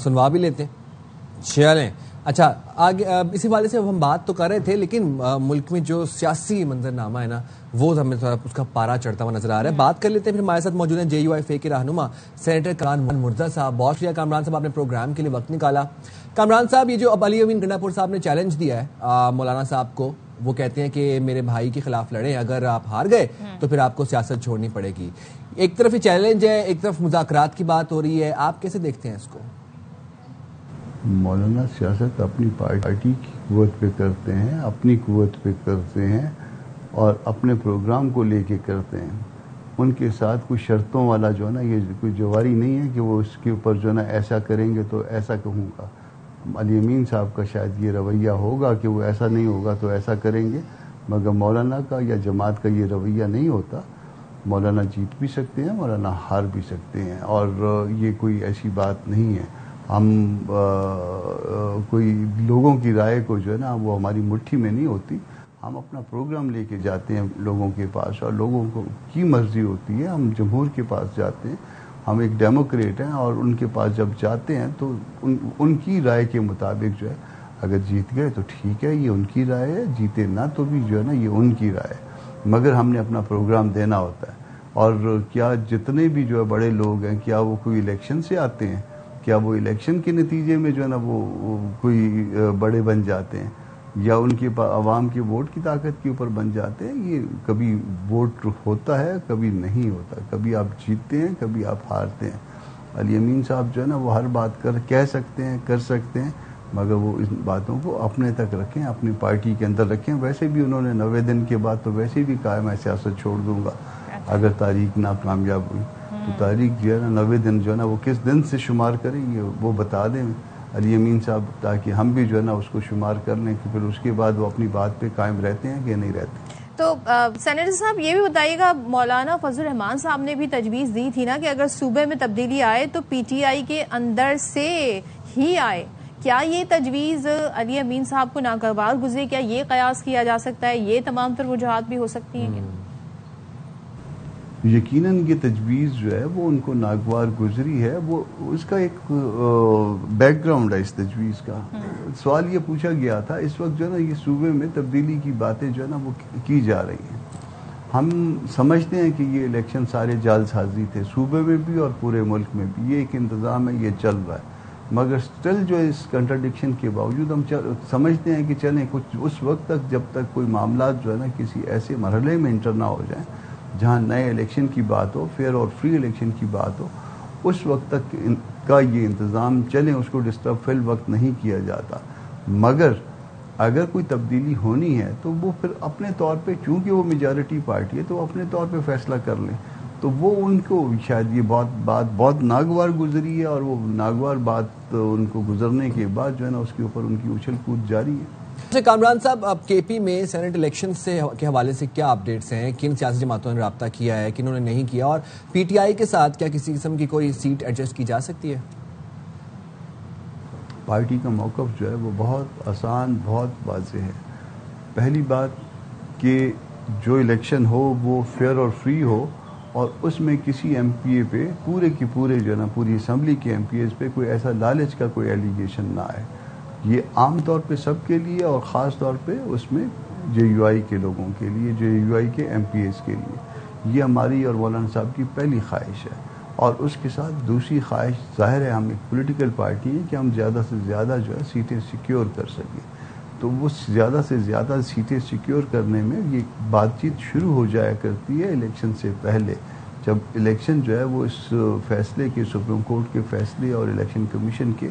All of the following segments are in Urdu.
سنوا بھی لیتے ہیں. چلیں اچھا آگے اسی حوالے سے ہم بات تو کر رہے تھے لیکن ملک میں جو سیاسی منظرنامہ ہے نا وہ ہمیں تھوڑا اس کا پارا چڑھتا ہوا نظر آ رہا ہے. بات کر لیتے ہیں. پھر ہمارے ساتھ موجود ہیں جے یو آئی فے کے رہنما سینیٹر کامران مرزا صاحب. بہت شکریہ کامران صاحب آپ نے پروگرام کے لیے وقت نکالا. کامران صاحب یہ جو اب علی امین گنڈا پور صاحب نے چیلنج دیا ہے مولانا صاحب کو, وہ کہتے ہیں کہ میرے بھائی کے خلاف لڑیں, اگر آپ ہار گئے تو پھر آپ کو سیاست چھوڑنی پڑے گی. ایک طرف یہ چیلنج ہے, ایک طرف مذاکرات کی بات ہو رہی ہے, آپ کیسے دیکھتے ہیں اس کو؟ مولانا سیاست اپنی پارٹی کی قوت پہ کرتے ہیں, اپنی قوت پہ کرتے ہیں اور اپنے پروگرام کو لے کے کرتے ہیں. ان کے ساتھ کوئی شرطوں والا جو ہے نا یہ کوئی جواری نہیں ہے کہ وہ اس کے اوپر جو ہے نا ایسا کریں گے تو ایسا کہوں گا. علی امین صاحب کا شاید یہ رویہ ہوگا کہ وہ ایسا نہیں ہوگا تو ایسا کریں گے, مگر مولانا کا یا جماعت کا یہ رویہ نہیں ہوتا. مولانا جیت بھی سکتے ہیں, مولانا ہار بھی سکتے ہیں, اور یہ کوئی ایسی بات نہیں ہے. ہم کوئی لوگوں کی رائے کو جو ہے نا وہ ہماری مٹھی میں نہیں ہوتی. ہم اپنا پروگرام لے کے جاتے ہیں لوگوں کے پاس, اور لوگوں کو کی مرضی ہوتی ہے. ہم جمہور کے پاس جاتے ہیں, ہم ایک ڈیموکریٹ ہیں, اور ان کے پاس جب جاتے ہیں تو ان کی رائے کے مطابق جو ہے اگر جیت گئے تو ٹھیک ہے, یہ ان کی رائے ہے, جیتے نہ تو بھی جو ہے نا یہ ان کی رائے ہے, مگر ہم نے اپنا پروگرام دینا ہوتا ہے. اور کیا جتنے بھی جو ہے بڑے لوگ ہیں کیا وہ کوئی الیکشن سے آتے ہیں؟ کیا وہ الیکشن کے نتیجے میں جو ہے نا وہ کوئی بڑے بن جاتے ہیں, یا ان کے عوام کے ووٹ کی طاقت کے اوپر بن جاتے ہیں؟ یہ کبھی ووٹ ہوتا ہے, کبھی نہیں ہوتا, کبھی آپ جیتتے ہیں, کبھی آپ ہارتے ہیں. علی امین صاحب جو ہے نا وہ ہر بات کہہ سکتے ہیں, کر سکتے ہیں, مگر وہ ان باتوں کو اپنے تک رکھیں, اپنی پارٹی کے اندر رکھیں. ویسے بھی انہوں نے 90 دن کے بعد تو ویسے بھی کہا میں سیاست چھوڑ دوں گا اگر تاریخ ناکامیاب ہوئی. تو تاریخ جو ہے نا 90 دن جو ہے نا وہ کس دن سے شمار کریں گے وہ بتا دیں علی امین صاحب, تاکہ ہم بھی جو ہے نا اس کو شمار کر لیں کہ پھر اس کے بعد وہ اپنی بات پہ قائم رہتے ہیں کہ نہیں رہتے. تو سینیٹر صاحب یہ بھی بتائیے گا, مولانا فضل الرحمان صاحب نے بھی تجویز دی تھی نا کہ اگر صوبے میں تبدیلی آئے تو پی ٹی آئی کے اندر سے ہی آئے. کیا یہ تجویز علی امین صاحب کو ناگوار گزری؟ کیا یہ قیاس کیا جا سکتا ہے؟ یہ تمام تر وجوہات بھی ہو سکتی ہیں کیا؟ یقیناً یہ تجویز جو ہے وہ ان کو ناگوار گزری ہے. وہ اس کا ایک بیک گراؤنڈ ہے اس تجویز کا. سوال یہ پوچھا گیا تھا اس وقت جو ہے نا یہ صوبے میں تبدیلی کی باتیں جو ہے نا وہ کی جا رہی ہیں. ہم سمجھتے ہیں کہ یہ الیکشن سارے جعل سازی تھے, صوبے میں بھی اور پورے ملک میں بھی. یہ ایک انتظام ہے, یہ چل رہا ہے, مگر سٹل جو اس کنٹرڈکشن کے باوجود ہم سمجھتے ہیں کہ چلیں کچھ اس وقت تک جب تک کوئی معاملات جو ہے نا کسی ایسے مرحلے میں انٹر نہ ہو جائیں جہاں نئے الیکشن کی بات ہو, فیئر اور فری الیکشن کی بات ہو, اس وقت تک کا یہ انتظام چلیں, اس کو ڈسٹرب فی الوقت نہیں کیا جاتا. مگر اگر کوئی تبدیلی ہونی ہے تو وہ پھر اپنے طور پہ, چونکہ وہ میجارٹی پارٹی ہے تو وہ اپنے طور پہ فیصلہ کر لیں. تو وہ ان کو شاید یہ بات بہت ناگوار گزری ہے, اور وہ ناگوار بات ان کو گزرنے کے بعد جو ہے نا اس کے اوپر ان کی اچھل کود جاری ہے. کامران صاحب, اب کے پی میں سینٹ الیکشن کے حوالے سے کیا اپڈیٹس ہیں؟ کن سیاسی جماعتوں نے رابطہ کیا ہے, کنہوں نے نہیں کیا, اور پی ٹی آئی کے ساتھ کیا کسی قسم کی کوئی سیٹ ایڈجسٹ کی جا سکتی ہے؟ پارٹی کا موقف جو ہے وہ بہت آسان, بہت واضح ہے. پہلی بات کہ جو الیکشن ہو وہ فیئر اور فری ہو, اور اس میں کسی ایم پی اے پہ پورے کی پورے جو ہے نا پوری اسمبلی کے ایم پی ایز پہ کوئی ایسا لالچ کا کوئی ایلیگیشن نہ آئے. یہ عام طور پہ سب کے لیے, اور خاص طور پہ اس میں جے یو آئی کے لوگوں کے لیے, جے یو آئی کے ایم پی ایز کے لیے. یہ ہماری اور مولانا صاحب کی پہلی خواہش ہے. اور اس کے ساتھ دوسری خواہش, ظاہر ہے ہم ایک پولیٹیکل پارٹی ہیں کہ ہم زیادہ سے زیادہ جو ہے سیٹیں سیکیور کر سکیں. تو وہ زیادہ سے زیادہ سیٹیں سیکیور کرنے میں یہ بات چیت شروع ہو جایا کرتی ہے الیکشن سے پہلے, جب الیکشن جو ہے وہ اس فیصلے کے, سپریم کورٹ کے فیصلے اور الیکشن کمیشن کے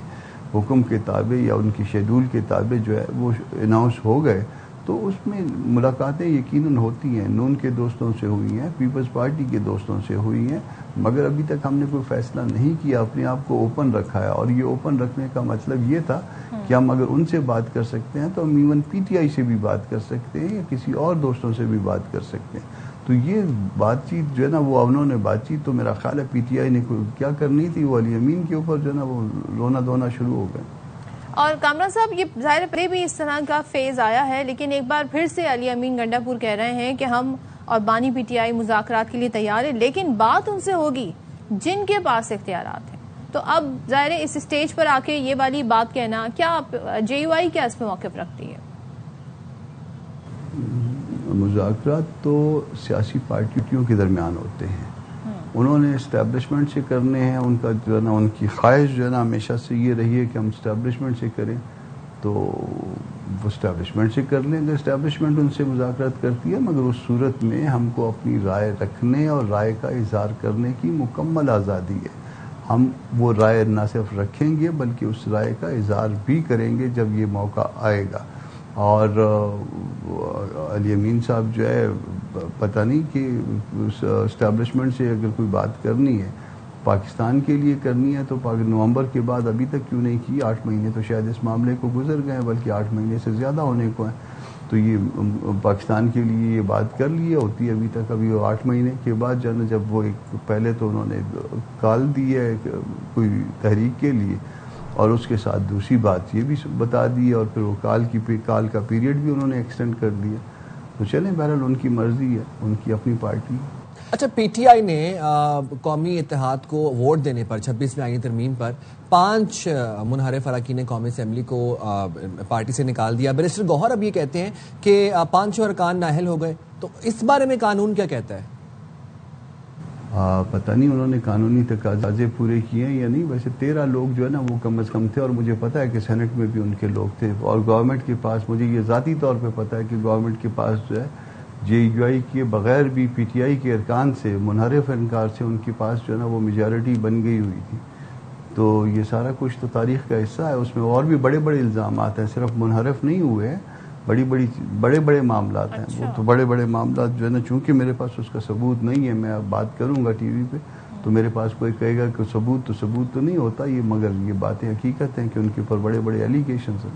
حکم کے تابع یا ان کی شیڈول کے تابع جو ہے وہ اناؤنس ہو گئے. تو اس میں ملاقاتیں یقیناً ہوتی ہیں, نون کے دوستوں سے ہوئی ہیں, پیپلز پارٹی کے دوستوں سے ہوئی ہیں, مگر ابھی تک ہم نے کوئی فیصلہ نہیں کیا, اپنے آپ کو اوپن رکھا ہے. اور یہ اوپن رکھنے کا مطلب یہ تھا کہ ہم اگر ان سے بات کر سکتے ہیں تو ہم ایون پی ٹی آئی سے بھی بات کر سکتے ہیں, یا کسی اور دوستوں سے بھی بات کر سکتے ہیں. تو یہ بات چیت جو ہے نا وہ انہوں نے بات چیت, تو میرا خیال ہے پی ٹی آئی نے کیا کرنی تھی, وہ علی امین کے اوپر جو ہے نا وہ رونا دھونا شروع ہو گئے. اور کامران صاحب, یہ ظاہر پہلے بھی اس طرح کا فیز آیا ہے, لیکن ایک بار پھر سے علی امین گنڈا پور کہہ رہے ہیں کہ ہم اور بانی پی ٹی آئی مذاکرات کے لیے تیار ہے, لیکن بات ان سے ہوگی جن کے پاس اختیارات ہیں, تو اب ظاہر ہے اس اسٹیج پر آ کے یہ والی بات کہنا، کیا JUI کیا اس پہ موقف رکھتی ہے؟ مذاکرات تو سیاسی پارٹیوں کے درمیان ہوتے ہیں، انہوں نے اسٹیبلشمنٹ سے کرنے ہیں، ان کا جو ہے نا ان کی خواہش جو ہے نا ہمیشہ سے یہ رہی ہے کہ ہم اسٹیبلشمنٹ سے کریں، تو وہ اسٹیبلشمنٹ سے کر لیں گے، اسٹیبلشمنٹ ان سے مذاکرات کرتی ہے، مگر اس صورت میں ہم کو اپنی رائے رکھنے اور رائے کا اظہار کرنے کی مکمل آزادی ہے۔ ہم وہ رائے نہ صرف رکھیں گے بلکہ اس رائے کا اظہار بھی کریں گے جب یہ موقع آئے گا۔ اور علی امین صاحب جو ہے پتہ نہیں کہ اسٹیبلشمنٹ سے اگر کوئی بات کرنی ہے پاکستان کے لیے کرنی ہے تو نومبر کے بعد ابھی تک کیوں نہیں کی؟ 8 مہینے تو شاید اس معاملے کو گزر گئے ہیں، بلکہ 8 مہینے سے زیادہ ہونے کو ہیں، تو یہ پاکستان کے لیے یہ بات کر لی ہوتی ہے ابھی تک۔ ابھی 8 مہینے کے بعد جو ہے جب وہ پہلے تو انہوں نے کال دی ہے کوئی تحریک کے لیے، اور اس کے ساتھ دوسری بات یہ بھی بتا دی ہے، اور پھر وہ کال کا پیریڈ بھی انہوں نے ایکسٹینڈ کر دیا، تو چلیں بہرحال ان کی مرضی ہے، ان کی اپنی پارٹی۔ اچھا، PTI نے قومی اتحاد کو ووٹ دینے پر 26ویں آئینی ترمیم پر 5 منحرف اراکین قومی اسمبلی کو پارٹی سے نکال دیا۔ بیرسٹر گوہر اب یہ کہتے ہیں کہ 5 ارکان نااہل ہو گئے، تو اس بارے میں قانون کیا کہتا ہے؟ پتہ نہیں انہوں نے قانونی تقاضے پورے کیے ہیں یا نہیں، ویسے 13 لوگ جو ہے نا وہ کم از کم تھے، اور مجھے پتا ہے کہ سینٹ میں بھی ان کے لوگ تھے، اور گورنمنٹ کے پاس مجھے یہ ذاتی طور پہ پتا ہے کہ گورنمنٹ کے پاس جو ہے JUI کے بغیر بھی PTI کے ارکان سے، منحرف ارکان سے ان کے پاس جو ہے نا وہ میجارٹی بن گئی ہوئی تھی، تو یہ سارا کچھ تو تاریخ کا حصہ ہے۔ اس میں اور بھی بڑے بڑے الزامات ہیں، صرف منحرف نہیں ہوئے ہیں، بڑے بڑے معاملات ہیں۔ وہ تو بڑے بڑے معاملات جو ہے نا، چونکہ میرے پاس اس کا ثبوت نہیں ہے، میں اب بات کروں گا ٹی وی پہ تو میرے پاس کوئی کہے گا کہ ثبوت تو نہیں ہوتا یہ، مگر یہ باتیں حقیقت ہیں کہ ان کے اوپر بڑے بڑے ایلیگیشنز ہیں۔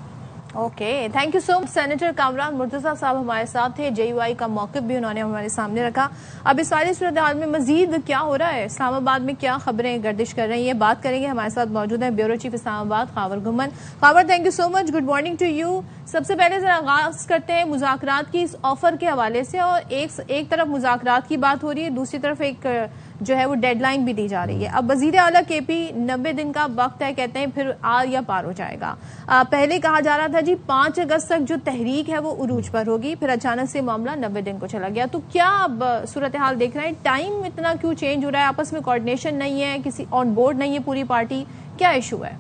Okay, thank you so much. Senator Kamran Murtaza صاحب ہمارے ساتھ تھے، JUI کا موقف بھی انہوں نے ہمارے سامنے رکھا۔ اب اس والی صورتحال میں مزید کیا ہو رہا ہے، اسلام آباد میں کیا خبریں گردش کر رہی ہیں، بات کریں گے۔ ہمارے ساتھ موجود ہیں bureau chief Islamabad Khawar Ghumman. Khawar, thank you so much, good morning to you. سب سے پہلے ذرا آغاز کرتے ہیں مذاکرات کی اس آفر کے حوالے سے، اور ایک طرف مذاکرات کی بات ہو رہی ہے، دوسری طرف ایک جو ہے وہ ڈیڈ لائن بھی دی جا رہی ہے۔ اب وزیر اعلیٰ KP 90 دن کا وقت ہے، کہتے ہیں پھر آر یا پار ہو جائے گا۔ پہلے کہا جا رہا تھا جی 5 اگست تک جو تحریک ہے وہ عروج پر ہوگی، پھر اچانک سے معاملہ 90 دن کو چلا گیا، تو کیا اب صورتحال دیکھ رہے ہیں، ٹائم اتنا کیوں چینج ہو رہا ہے، آپس میں کوارڈینیشن نہیں ہے، کسی آن بورڈ نہیں ہے پوری پارٹی، کیا ایشو ہے؟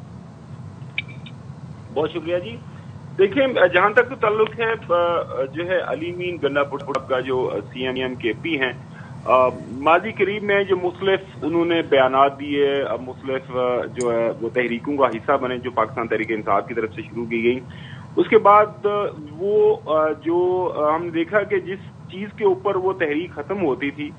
بہت شکریہ جی۔ دیکھیں، جہاں تک تو تعلق ہے جو ہے علی امین گنڈا پور کا جو CM KP ہیں، ماضی قریب میں جو مختلف انہوں نے بیانات دیے، مختلف جو ہے وہ تحریکوں کا حصہ بنے جو پاکستان تحریک انصاف کی طرف سے شروع کی گئی، اس کے بعد وہ جو ہم نے دیکھا کہ جس چیز کے اوپر وہ تحریک ختم ہوتی تھی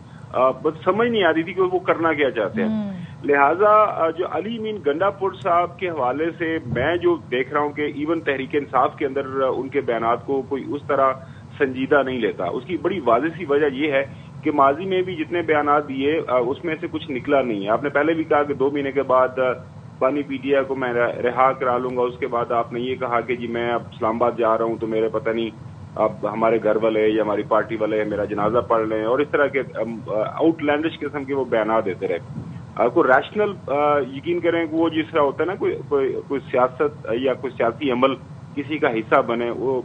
بس سمجھ نہیں آتی تھی کہ وہ کرنا کیا چاہتے ہیں۔ لہٰذا جو علی امین گنڈا پور صاحب کے حوالے سے میں جو دیکھ رہا ہوں کہ ایون تحریک انصاف کے اندر ان کے بیانات کو کوئی اس طرح سنجیدہ نہیں لیتا۔ اس کی بڑی واضح سی وجہ یہ ہے کہ ماضی میں بھی جتنے بیانات دیے اس میں سے کچھ نکلا نہیں ہے۔ آپ نے پہلے بھی کہا کہ 2 مہینے کے بعد بانی PTI کو میں رہا کرا لوں گا، اس کے بعد آپ نے یہ کہا کہ جی میں اب اسلام آباد جا رہا ہوں تو میرے پتہ نہیں اب ہمارے گھر والے یا ہماری پارٹی والے میرا جنازہ پڑھ لیں، اور اس طرح کے آؤٹ لینڈش قسم کے وہ بیانات دیتے رہے۔ کوئی ریشنل یقین کریں کہ وہ جس طرح ہوتا ہے نا کوئی سیاست یا کوئی سیاسی عمل کسی کا حصہ بنے، وہ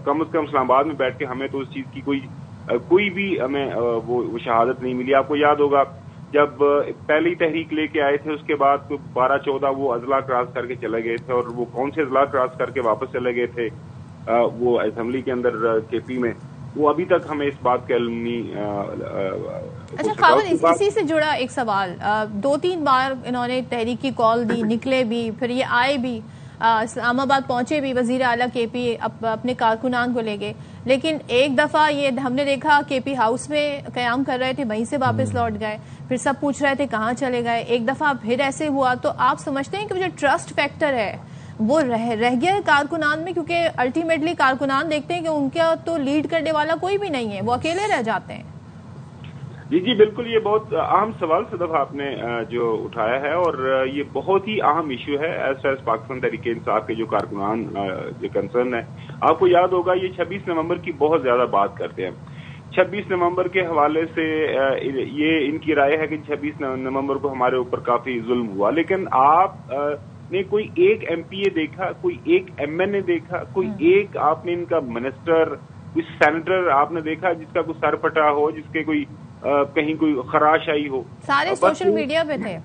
کم از کم اسلام آباد میں بیٹھ کے ہمیں تو اس چیز کی کوئی بھی ہمیں وہ شہادت نہیں ملی۔ آپ کو یاد ہوگا جب پہلی تحریک لے کے آئے تھے، اس کے بعد 12-14 وہ اضلاع کراس کر کے چلے گئے تھے، اور وہ کون سے اضلاع کراس کر کے واپس چلے گئے تھے وہ اسمبلی کے اندر KP میں، وہ ابھی تک ہمیں اس بات کا علم نہیں۔ اچھا خاور، اسی سے جڑا ایک سوال، 2-3 بار انہوں نے تحریک کی کال دی، نکلے بھی، پھر یہ آئے بھی، اسلام آباد پہنچے بھی، وزیر اعلیٰ KP اپنے کارکنان کو لے گئے، لیکن ایک دفعہ یہ ہم نے دیکھا KP ہاؤس میں قیام کر رہے تھے، وہیں سے واپس لوٹ گئے، پھر سب پوچھ رہے تھے کہاں چلے گئے، ایک دفعہ پھر ایسے ہوا، تو آپ سمجھتے ہیں کہ جو ٹرسٹ فیکٹر ہے وہ رہ گیا ہے کارکنان میں؟ کیونکہ الٹیمیٹلی کارکنان دیکھتے ہیں کہ ان کا تو لیڈ کرنے والا کوئی بھی نہیں ہے، وہ اکیلے رہ جاتے ہیں۔ جی بالکل، یہ بہت اہم سوال صدف آپ نے جو اٹھایا ہے، اور یہ بہت ہی اہم ایشو ہے as far as Pakistan Tehreek Insaf کے جو کارکنان جو کنسرن ہے۔ آپ کو یاد ہوگا یہ 26 نومبر کی بہت زیادہ بات کرتے ہیں 26 نومبر کے حوالے سے یہ ان کی رائے ہے کہ 26 نومبر کو ہمارے اوپر کافی ظلم ہوا، لیکن آپ نے کوئی ایک ایم پی اے دیکھا، کوئی ایک ایم این اے دیکھا، کوئی ایک آپ نے ان کا منسٹر، کوئی سینیٹر آپ نے دیکھا جس کا کوئی سر پھٹا ہو، جس کے کوئی کہیں کوئی خراش آئی ہو؟ سارے سوشل میڈیا پہ تھے،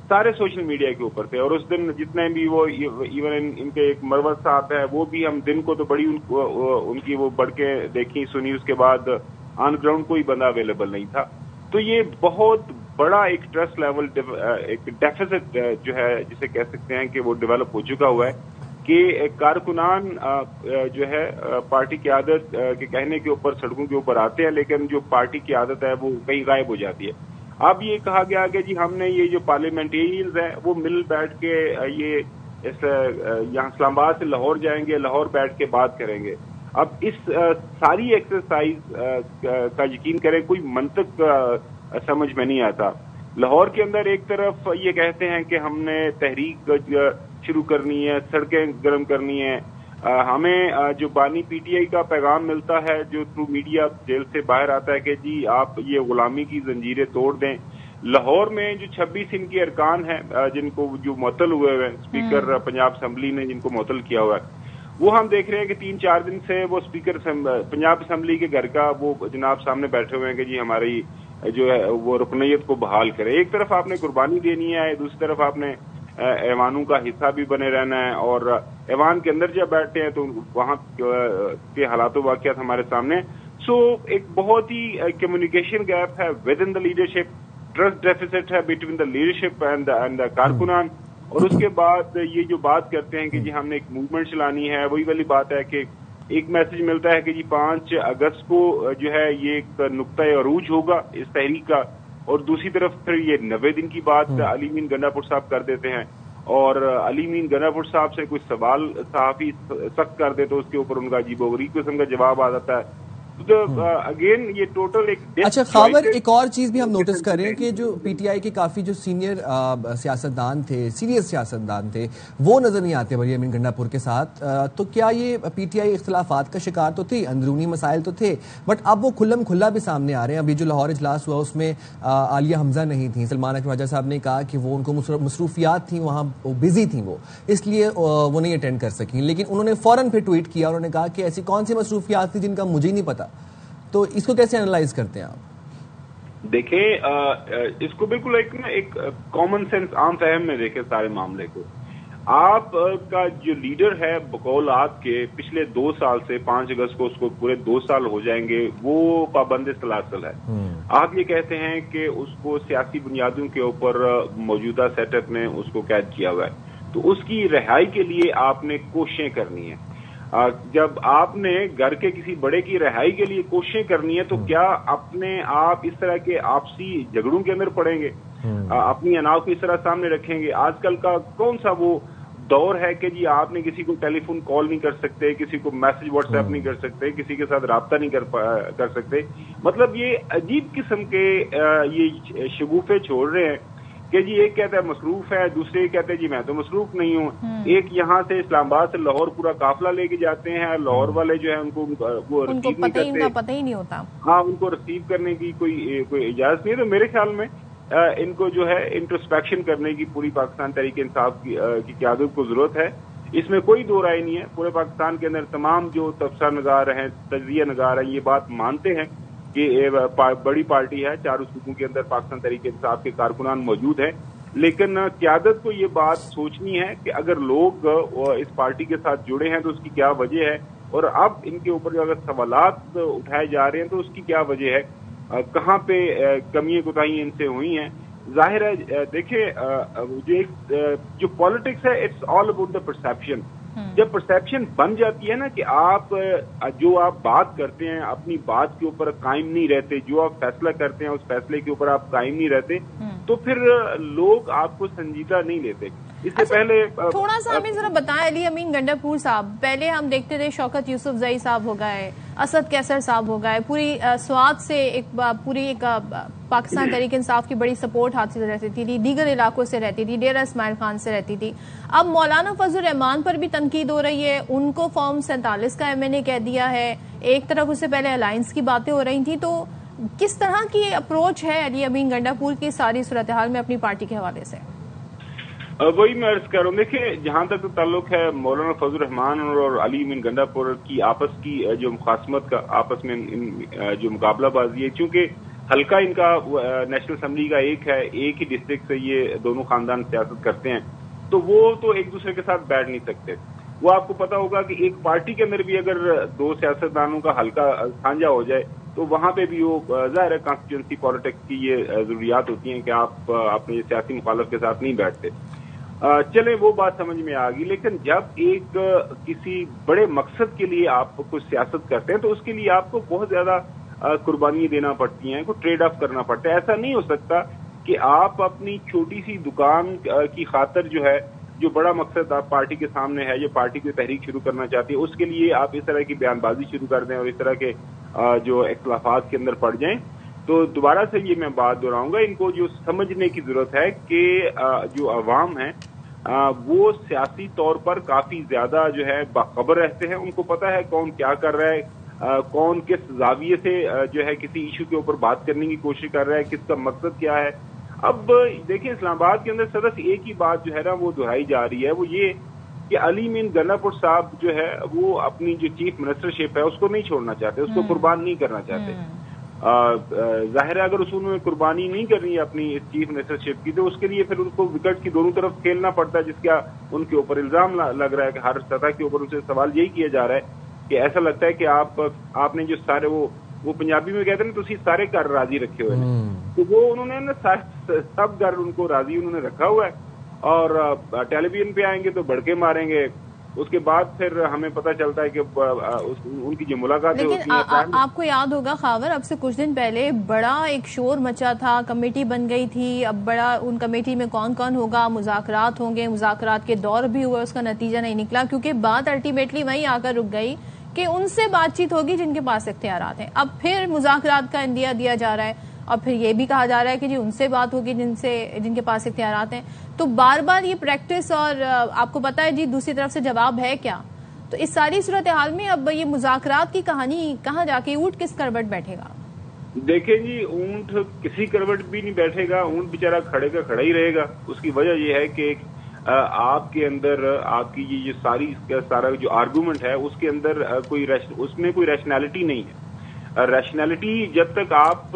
سارے سوشل میڈیا کے اوپر تھے. اور اس دن جتنے بھی وہ ایون ان کے ایک مروت صاحب ہے، وہ بھی ہم دن کو تو بڑی ان کی وہ بڑھ کے دیکھی سنی، اس کے بعد آن گراؤنڈ کوئی بندہ اویلیبل نہیں تھا. تو یہ بہت بڑا ایک ٹرسٹ لیول ایک ڈیفیسٹ جو ہے جسے کہہ سکتے ہیں کہ وہ ڈیولپ ہو چکا ہوا ہے کہ کارکنان جو ہے پارٹی قیادت کے کہنے کے اوپر سڑکوں کے اوپر آتے ہیں، لیکن جو پارٹی کی عادت ہے وہ کہیں غائب ہو جاتی ہے. اب یہ کہا گیا کہ جی ہم نے یہ جو پارلیمنٹیرینز ہیں وہ مل بیٹھ کے یہ یہاں اسلام آباد سے لاہور جائیں گے، لاہور بیٹھ کے بات کریں گے. اب اس ساری ایکسرسائز کا یقین کریں کوئی منطق سمجھ میں نہیں آتا. لاہور کے اندر ایک طرف یہ کہتے ہیں کہ ہم نے تحریک شروع کرنی ہے، سڑکیں گرم کرنی ہے. ہمیں جو بانی پی ٹی آئی کا پیغام ملتا ہے جو تھرو میڈیا جیل سے باہر آتا ہے کہ جی آپ یہ غلامی کی زنجیریں توڑ دیں. لاہور میں جو 26 ان کے ارکان ہیں جن کو جو معطل ہوئے ہوئے ہیں، اسپیکر پنجاب اسمبلی نے جن کو معطل کیا ہوا ہے، وہ ہم دیکھ رہے ہیں کہ 3-4 دن سے وہ اسپیکر پنجاب اسمبلی کے گھر کا وہ جناب سامنے بیٹھے ہوئے ہیں کہ جی ہماری جو ہے وہ رکنیت کو بحال کرے. ایک طرف آپ نے قربانی دینی ہے، دوسری طرف آپ نے ایوانوں کا حصہ بھی بنے رہنا ہے، اور ایوان کے اندر جب بیٹھتے ہیں تو وہاں کے حالات و واقعات ہمارے سامنے. سو ایک بہت ہی کمیونیکیشن گیپ ہے within the leadership, trust deficit ہے between the leadership and the کارکنان. اور اس کے بعد یہ جو بات کرتے ہیں کہ جی ہم نے ایک موومنٹ چلانی ہے، وہی والی بات ہے کہ ایک میسج ملتا ہے کہ جی 5 اگست کو جو ہے یہ ایک نقطۂ عروج ہوگا اس تحریک کا، اور دوسری طرف پھر یہ 90 دن کی بات علی مین گنڈا پور صاحب کر دیتے ہیں، اور علی مین گنڈا پور صاحب سے کوئی سوال صحافی سخت کر دے تو اس کے اوپر ان کا عجیب و غریب قسم کا جواب آ جاتا ہے. اگین یہ ٹوٹل ایک اچھا خاور ایک اور چیز بھی ہم نوٹس کر رہے ہیں کہ جو پی ٹی آئی کے کافی جو سینئر سیاستدان تھے، سیریس سیاستدان تھے، وہ نظر نہیں آتے علی مین گنڈا پور کے ساتھ. تو کیا یہ پی ٹی آئی اختلافات کا شکار تو تھی، اندرونی مسائل تو تھے، بٹ اب وہ کھلم کھلا بھی سامنے آ رہے ہیں. ابھی جو لاہور اجلاس ہوا اس میں عالیہ حمزہ نہیں تھیں، سلمان اکرم خواجہ صاحب نے کہا کہ وہ ان کو مصروفیات تھیں، وہاں بزی تھیں، وہ اس لیے وہ نہیں اٹینڈ کر سکیں. لیکن انہوں نے فوراً پھر ٹویٹ کیا، انہوں نے کہا کہ ایسی کون سی مصروفیات تھیں جن کا مجھے نہیں پتا. تو اس کو کیسے انالائز کرتے ہیں آپ؟ دیکھیں اس کو بالکل ایک کامن سینس عام فہم میں دیکھیں سارے معاملے کو. آپ کا جو لیڈر ہے بقول آپ کے پچھلے 2 سال سے 5 اگست کو اس کو پورے 2 سال ہو جائیں گے، وہ پابند سلاسل ہے. آپ یہ کہتے ہیں کہ اس کو سیاسی بنیادوں کے اوپر موجودہ سیٹ اپ نے اس کو قید کیا ہوا ہے، تو اس کی رہائی کے لیے آپ نے کوششیں کرنی ہیں. جب آپ نے گھر کے کسی بڑے کی رہائی کے لیے کوششیں کرنی ہے تو کیا اپنے آپ اس طرح کے آپسی جھگڑوں کے اندر پڑیں گے، اپنی اناؤ کو اس طرح سامنے رکھیں گے؟ آج کل کا کون سا وہ دور ہے کہ جی آپ نے کسی کو ٹیلی فون کال نہیں کر سکتے، کسی کو میسج واٹس ایپ نہیں کر سکتے، کسی کے ساتھ رابطہ نہیں کر سکتے. مطلب یہ عجیب قسم کے یہ شگوفے چھوڑ رہے ہیں کہ جی ایک کہتا ہے مصروف ہے، دوسرے کہتے ہیں جی میں تو مصروف نہیں ہوں. ایک یہاں سے اسلام آباد سے لاہور پورا قافلہ لے کے جاتے ہیں، لاہور والے جو ہے ان کو وہ رسیو نہیں کرتے، پتہ ہی نہیں ہوتا. ہاں ان کو رسیو کرنے کی کوئی اجازت نہیں ہے. تو میرے خیال میں ان کو جو ہے انٹروسپیکشن کرنے کی پوری پاکستان تحریک انصاف کی قیادت کو ضرورت ہے. اس میں کوئی دو رائے نہیں ہے. پورے پاکستان کے اندر تمام جو تبصرہ نگار ہیں، تجزیہ نگار ہیں، یہ بات مانتے ہیں کہ بڑی پارٹی ہے، 4 صوبوں کے اندر پاکستان تحریک انصاف کے کارکنان موجود ہیں. لیکن قیادت کو یہ بات سوچنی ہے کہ اگر لوگ اس پارٹی کے ساتھ جڑے ہیں تو اس کی کیا وجہ ہے، اور اب ان کے اوپر جو اگر سوالات اٹھائے جا رہے ہیں تو اس کی کیا وجہ ہے، کہاں پہ کمیاں کوتاہیاں ان سے ہوئی ہیں. ظاہر ہے دیکھیں جو پالیٹکس ہے it's all about the perception. جب پرسیپشن بن جاتی ہے نا کہ آپ جو آپ بات کرتے ہیں اپنی بات کے اوپر قائم نہیں رہتے، جو آپ فیصلہ کرتے ہیں اس فیصلے کے اوپر آپ قائم نہیں رہتے، تو پھر لوگ آپ کو سنجیدہ نہیں لیتے. اس سے پہلے تھوڑا سا ہمیں ذرا بتائیں علی امین گنڈاپور صاحب، پہلے ہم دیکھتے تھے شوکت یوسف زئی صاحب ہو گئے، اسد کیسر صاحب ہو گئے، پوری سوات سے پوری پاکستان تحریک انصاف کی بڑی سپورٹ ہاتھ سے رہتی تھی، دیگر علاقوں سے رہتی تھی، ڈیرہ اسماعیل خان سے رہتی تھی. اب مولانا فضل الرحمان پر بھی تنقید ہو رہی ہے، ان کو فارم 47 کا MNA کہہ دیا ہے، ایک طرف اس سے پہلے الائنس کی باتیں ہو رہی تھیں. تو کس طرح کی اپروچ ہے علی امین گنڈاپور کی ساری صورتحال میں اپنی پارٹی کے حوالے سے؟ وہی میں عرض کر رہا ہوں، دیکھیں جہاں تک تعلق ہے مولانا فضل الرحمان اور علی امین گنڈاپور کی آپس کی جو مخاصمت کا، آپس میں جو مقابلہ بازی ہے، چونکہ حلقہ ان کا نیشنل اسمبلی کا ایک ہے، ایک ہی ڈسٹرکٹ سے یہ دونوں خاندان سیاست کرتے ہیں، تو وہ تو ایک دوسرے کے ساتھ بیٹھ نہیں سکتے. وہ آپ کو پتا ہوگا کہ ایک پارٹی کے اندر بھی اگر دو سیاستدانوں کا حلقہ سانجھا ہو جائے تو وہاں پہ بھی وہ ظاہر ہے کانسٹیچوئنسی پالیٹکس کی یہ ضروریات ہوتی ہیں کہ آپ اپنے سیاسی مخالف کے ساتھ نہیں بیٹھتے. چلیں وہ بات سمجھ میں آ گئی، لیکن جب ایک کسی بڑے مقصد کے لیے آپ کچھ سیاست کرتے ہیں تو اس کے لیے آپ کو بہت زیادہ قربانی دینا پڑتی ہیں، کوئی ٹریڈ آف کرنا پڑتا ہے. ایسا نہیں ہو سکتا کہ آپ اپنی چھوٹی سی دکان کی خاطر جو ہے، جو بڑا مقصد آپ پارٹی کے سامنے ہے، جو پارٹی کی تحریک شروع کرنا چاہتی ہے، اس کے لیے آپ اس طرح کی بیان بازی شروع کر دیں اور اس طرح کے جو اختلافات کے اندر پڑ جائیں. تو دوبارہ سے یہ میں بات دہراؤں گا، ان کو جو سمجھنے کی ضرورت ہے کہ جو عوام ہیں وہ سیاسی طور پر کافی زیادہ جو ہے باخبر رہتے ہیں. ان کو پتا ہے کون کیا کر رہا ہے، کون کس زاویے سے جو ہے کسی ایشو کے اوپر بات کرنے کی کوشش کر رہا ہے، کس کا مقصد کیا ہے. اب دیکھیں اسلام آباد کے اندر صرف ایک ہی بات جو ہے نا وہ دہرائی جا رہی ہے، وہ یہ کہ علی امین گنڈاپور صاحب جو ہے وہ اپنی جو چیف منسٹرشپ ہے اس کو نہیں چھوڑنا چاہتے، اس کو قربان نہیں کرنا چاہتے. ظاہر ہے اگر اصول میں قربانی نہیں کرنی ہے اپنی چیف منسٹرشپ کی تو اس کے لیے پھر ان کو وکٹ کی دونوں طرف کھیلنا پڑتا ہے، جس کا ان کے اوپر الزام لگ رہا ہے کہ ہر سطح کے اوپر ان سے سوال یہی کیا جا رہا ہے کہ ایسا لگتا ہے کہ آپ نے جو سارے وہ پنجابی میں کہتے ہیں تو سارے گھر راضی رکھے ہوئے ہیں، تو وہ انہوں نے نا سب گھر ان کو راضی انہوں نے رکھا ہوا ہے. اور ٹیلی ویژن پہ آئیں گے تو بڑکے ماریں گے، اس کے بعد پھر ہمیں پتہ چلتا ہے کہ ان کی جو ملاقاتیں ہوتی ہیں. آپ کو یاد ہوگا خاور، اب سے کچھ دن پہلے بڑا ایک شور مچا تھا، کمیٹی بن گئی تھی، اب بڑا ان کمیٹی میں کون کون ہوگا، مذاکرات ہوں گے، مذاکرات کے دور بھی ہوئے، اس کا نتیجہ نہیں نکلا کیونکہ بات الٹیمیٹلی وہیں آ کر رک گئی کہ ان سے بات چیت ہوگی جن کے پاس اختیارات ہیں. اب پھر مذاکرات کا اندیا دیا جا رہا ہے اور پھر یہ بھی کہا جا رہا ہے کہ جی ان سے بات ہوگی جن کے پاس اختیارات ہیں. تو بار بار یہ پریکٹس، اور آپ کو پتا ہے جی دوسری طرف سے جواب ہے کیا. تو اس ساری صورتحال میں اب یہ مذاکرات کی کہانی کہاں جا کے اونٹ کس کروٹ بیٹھے گا؟ دیکھیں جی اونٹ کسی کروٹ بھی نہیں بیٹھے گا، اونٹ بیچارہ کھڑے کا کھڑا ہی رہے گا. اس کی وجہ یہ ہے کہ آپ کے اندر آپ کی یہ سارا جو آرگومنٹ ہے اس کے اندر اس میں کوئی ریشنالٹی نہیں ہے. ریشنالٹی جب تک آپ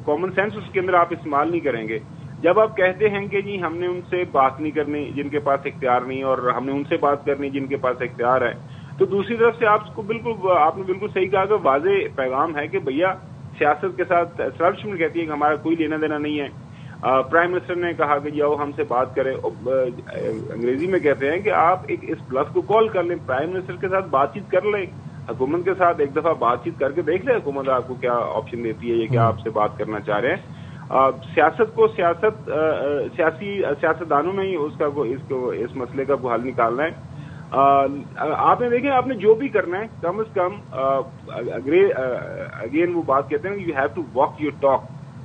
کامن سینس اس کے اندر آپ استعمال نہیں کریں گے. جب آپ کہتے ہیں کہ جی ہم نے ان سے بات نہیں کرنی جن کے پاس اختیار نہیں، اور ہم نے ان سے بات کرنی جن کے پاس اختیار ہے، تو دوسری طرف سے آپ نے بالکل صحیح کہا کہ واضح پیغام ہے کہ بھیا سیاست کے ساتھ اسٹیبلشمنٹ کہتی ہے کہ ہمارا کوئی لینا دینا نہیں ہے. پرائم منسٹر نے کہا کہ جاؤ ہم سے بات کریں. انگریزی میں کہتے ہیں کہ آپ اس بلف کو کال کر لیں، پرائم منسٹر کے ساتھ بات چیت کر لیں، حکومت کے ساتھ ایک دفعہ بات چیت کر کے دیکھ لیں حکومت آپ کو کیا آپشن دیتی ہے، یہ کیا آپ سے بات کرنا چاہ رہے ہیں. سیاست کو سیاستدانوں میں ہی اس مسئلے کا حل نکالنا ہے. آپ نے دیکھیں آپ نے جو بھی کرنا ہے کم از کم اگین وہ بات کہتے ہیں you have to walk your talk.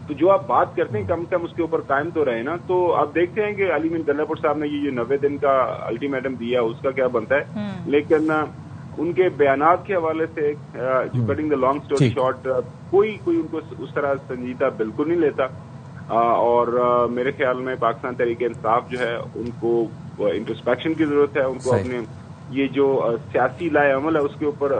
تو جو آپ بات کرتے ہیں کم سے کم اس کے اوپر قائم تو رہے نا. تو آپ دیکھتے ہیں کہ علی امین گنڈاپور صاحب نے یہ جو 90 دن کا الٹیمیٹم دیا اس کا کیا بنتا ہے. لیکن ان کے بیانات کے حوالے سے جو cutting the long story short, کوئی ان کو اس طرح سنجیدہ بالکل نہیں لیتا. اور میرے خیال میں پاکستان تحریک انصاف جو ہے ان کو انٹرسپیکشن کی ضرورت ہے، ان کو اپنے یہ جو سیاسی لائے عمل ہے اس کے اوپر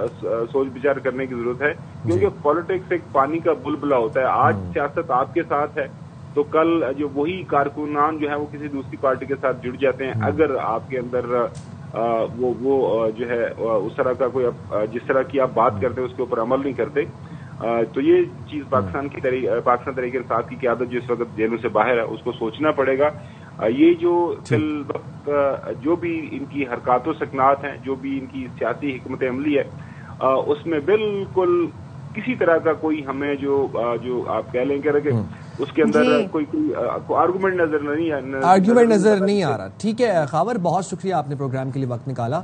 سوچ بچار کرنے کی ضرورت ہے. کیونکہ پالیٹکس ایک پانی کا بلبلا ہوتا ہے. آج سیاست آپ کے ساتھ ہے تو کل جو وہی کارکنان جو ہے وہ کسی دوسری پارٹی کے ساتھ جڑ جاتے ہیں اگر آپ کے اندر وہ جو ہے اس طرح کا کوئی جس طرح کی آپ بات کرتے ہیں اس کے اوپر عمل نہیں کرتے. تو یہ چیز پاکستان تحریک انصاف کی قیادت جو اس وقت جیلوں سے باہر ہے اس کو سوچنا پڑے گا. یہ جو فی الوقت جو بھی ان کی حرکات و سکنات ہیں، جو بھی ان کی سیاسی حکمت عملی ہے، اس میں بالکل کسی طرح کا کوئی ہمیں جو آپ کہہ لیں کہ اس کے اندر کوئی آرگومنٹ نظر نہیں آ رہا. ٹھیک ہے خاور، بہت شکریہ آپ نے پروگرام کے لیے وقت نکالا.